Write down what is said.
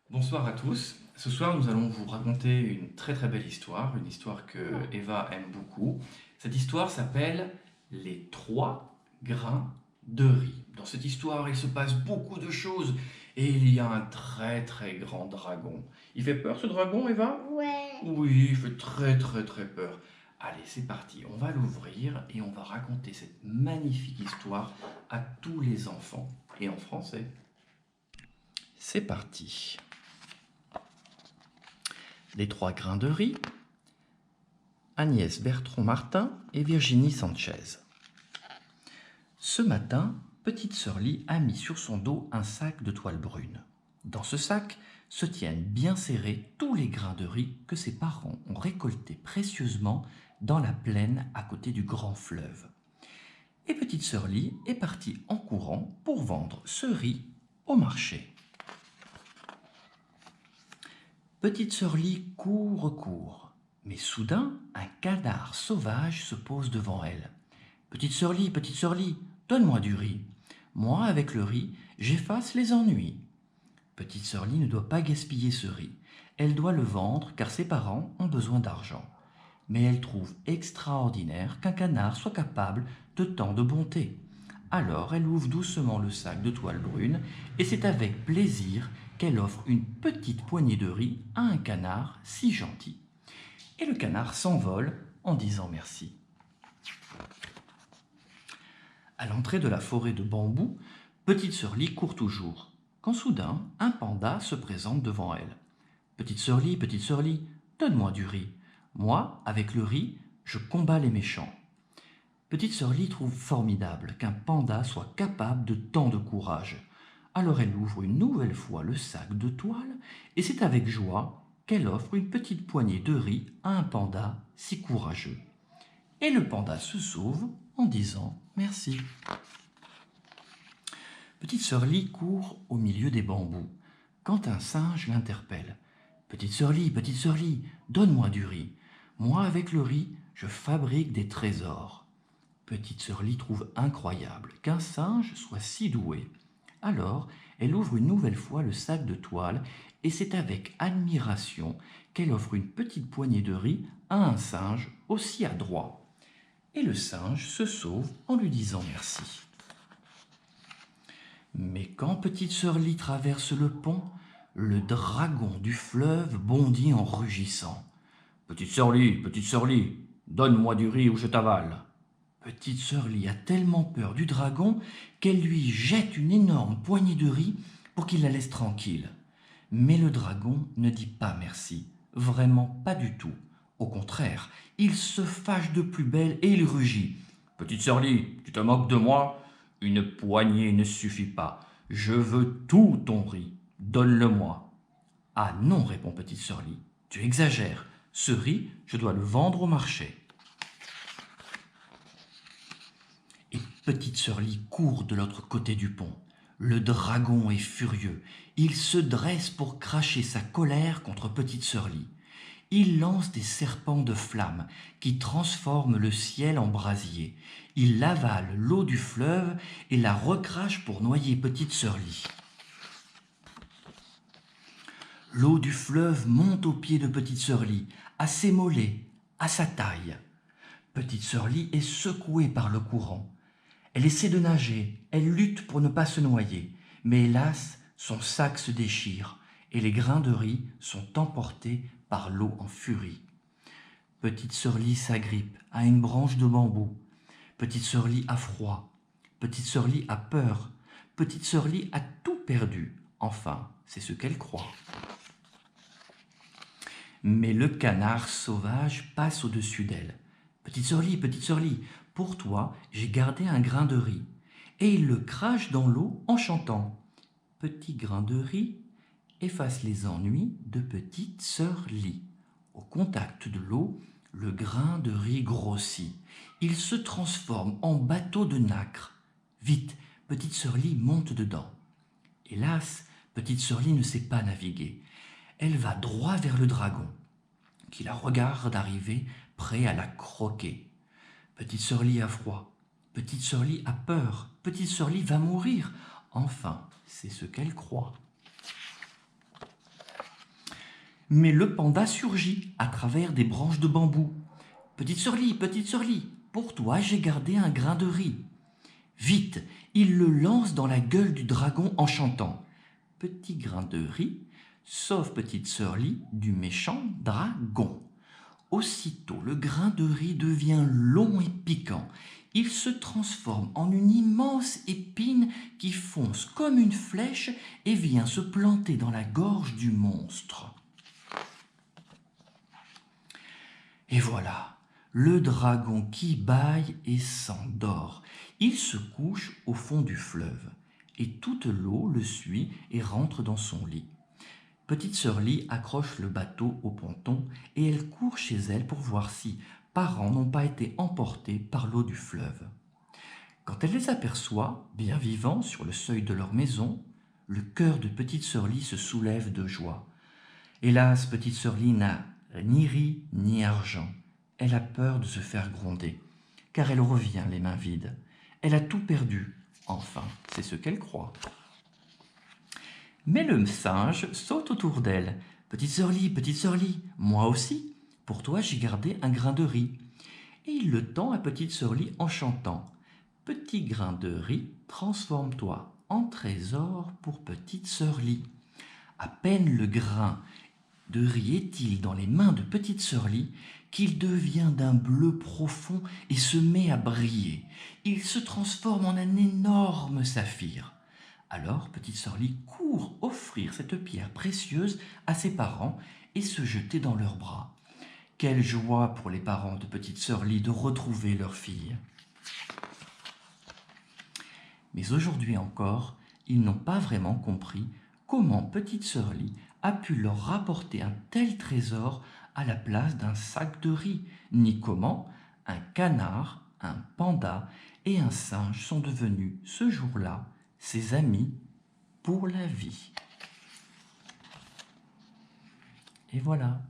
Bonsoir à tous. Ce soir, nous allons vous raconter une très très belle histoire, une histoire que Eva aime beaucoup. Cette histoire s'appelle Les trois grains de riz. Dans cette histoire, il se passe beaucoup de choses et il y a un très très grand dragon. Il fait peur ce dragon, Eva? Ouais. Oui, il fait très très très peur. Allez, c'est parti, on va l'ouvrir et on va raconter cette magnifique histoire à tous les enfants et en français. C'est parti. Les trois grains de riz, Agnès Bertrand-Martin et Virginie Sanchez. Ce matin, petite sœur Lee a mis sur son dos un sac de toile brune. Dans ce sac se tiennent bien serrés tous les grains de riz que ses parents ont récoltés précieusement dans la plaine à côté du grand fleuve. Et petite sœur Lee est partie en courant pour vendre ce riz au marché. Petite sœur Lee court. Mais soudain, un canard sauvage se pose devant elle. Petite sœur Lee, donne-moi du riz. Moi, avec le riz, j'efface les ennuis. Petite sœur Lee ne doit pas gaspiller ce riz. Elle doit le vendre car ses parents ont besoin d'argent. Mais elle trouve extraordinaire qu'un canard soit capable de tant de bonté. Alors elle ouvre doucement le sac de toile brune et c'est avec plaisir qu'elle offre une petite poignée de riz à un canard si gentil. Et le canard s'envole en disant merci. À l'entrée de la forêt de bambous, petite sœur Lee court toujours, quand soudain un panda se présente devant elle. Petite sœur Lee, donne-moi du riz. Moi, avec le riz, je combats les méchants. Petite sœur Lee trouve formidable qu'un panda soit capable de tant de courage. Alors elle ouvre une nouvelle fois le sac de toile et c'est avec joie qu'elle offre une petite poignée de riz à un panda si courageux. Et le panda se sauve en disant merci. Petite sœur Lee court au milieu des bambous quand un singe l'interpelle. Petite sœur Lee, donne-moi du riz. Moi, avec le riz, je fabrique des trésors. Petite sœur Lee trouve incroyable qu'un singe soit si doué. Alors, elle ouvre une nouvelle fois le sac de toile et c'est avec admiration qu'elle offre une petite poignée de riz à un singe aussi adroit. Et le singe se sauve en lui disant merci. Mais quand petite sœur Lee traverse le pont, le dragon du fleuve bondit en rugissant. Petite sœur Lee, donne-moi du riz ou je t'avale. Petite sœur Lee a tellement peur du dragon qu'elle lui jette une énorme poignée de riz pour qu'il la laisse tranquille. Mais le dragon ne dit pas merci, vraiment pas du tout. Au contraire, il se fâche de plus belle et il rugit. Petite sœur Lee, tu te moques de moi? Une poignée ne suffit pas. Je veux tout ton riz. Donne-le-moi. Ah non, répond petite sœur Lee, tu exagères. Ce riz, je dois le vendre au marché. Et petite sœur Lee court de l'autre côté du pont. Le dragon est furieux. Il se dresse pour cracher sa colère contre petite sœur Lee. Il lance des serpents de flammes qui transforment le ciel en brasier. Il avale l'eau du fleuve et la recrache pour noyer petite sœur Lee. L'eau du fleuve monte aux pieds de petite sœur Lee, à ses mollets, à sa taille. Petite sœur Lee est secouée par le courant. Elle essaie de nager, elle lutte pour ne pas se noyer, mais hélas, son sac se déchire et les grains de riz sont emportés par l'eau en furie. Petite sœur Lee s'agrippe à une branche de bambou. Petite sœur Lee a froid. Petite sœur Lee a peur. Petite sœur Lee a tout perdu. Enfin, c'est ce qu'elle croit. Mais le canard sauvage passe au-dessus d'elle. Petite sœur Lee, pour toi, j'ai gardé un grain de riz. Et il le crache dans l'eau en chantant. Petit grain de riz, efface les ennuis de petite sœur Lee. Au contact de l'eau, le grain de riz grossit. Il se transforme en bateau de nacre. Vite, petite sœur Lee monte dedans. Hélas, petite sœur Lee ne sait pas naviguer. Elle va droit vers le dragon, qui la regarde arriver, prêt à la croquer. Petite sœur Lee a froid. Petite sœur Lee a peur. Petite sœur Lee va mourir. Enfin, c'est ce qu'elle croit. Mais le panda surgit à travers des branches de bambou. Petite sœur Lee, pour toi j'ai gardé un grain de riz. Vite, il le lance dans la gueule du dragon en chantant. Petit grain de riz, sauve petite sœur Lee du méchant dragon. Aussitôt, le grain de riz devient long et piquant. Il se transforme en une immense épine qui fonce comme une flèche et vient se planter dans la gorge du monstre. Et voilà, le dragon qui bâille et s'endort. Il se couche au fond du fleuve, et toute l'eau le suit et rentre dans son lit. Petite sœur Lee accroche le bateau au ponton et elle court chez elle pour voir si parents n'ont pas été emportés par l'eau du fleuve. Quand elle les aperçoit, bien vivants sur le seuil de leur maison, le cœur de petite sœur Lee se soulève de joie. Hélas, petite sœur Lee n'a ni riz ni argent. Elle a peur de se faire gronder, car elle revient les mains vides. Elle a tout perdu. Enfin, c'est ce qu'elle croit. Mais le singe saute autour d'elle. Petite sœur Lee, moi aussi. Pour toi, j'ai gardé un grain de riz. Et il le tend à petite sœur Lee en chantant. Petit grain de riz, transforme-toi en trésor pour petite sœur Lee. À peine le grain de riz est-il dans les mains de petite sœur Lee qu'il devient d'un bleu profond et se met à briller. Il se transforme en un énorme saphir. Alors petite sœur Lee court offrir cette pierre précieuse à ses parents et se jeter dans leurs bras. Quelle joie pour les parents de petite sœur Lee de retrouver leur fille. Mais aujourd'hui encore, ils n'ont pas vraiment compris comment petite sœur Lee a pu leur rapporter un tel trésor à la place d'un sac de riz, ni comment un canard, un panda et un singe sont devenus ce jour-là ses amis pour la vie. Et voilà.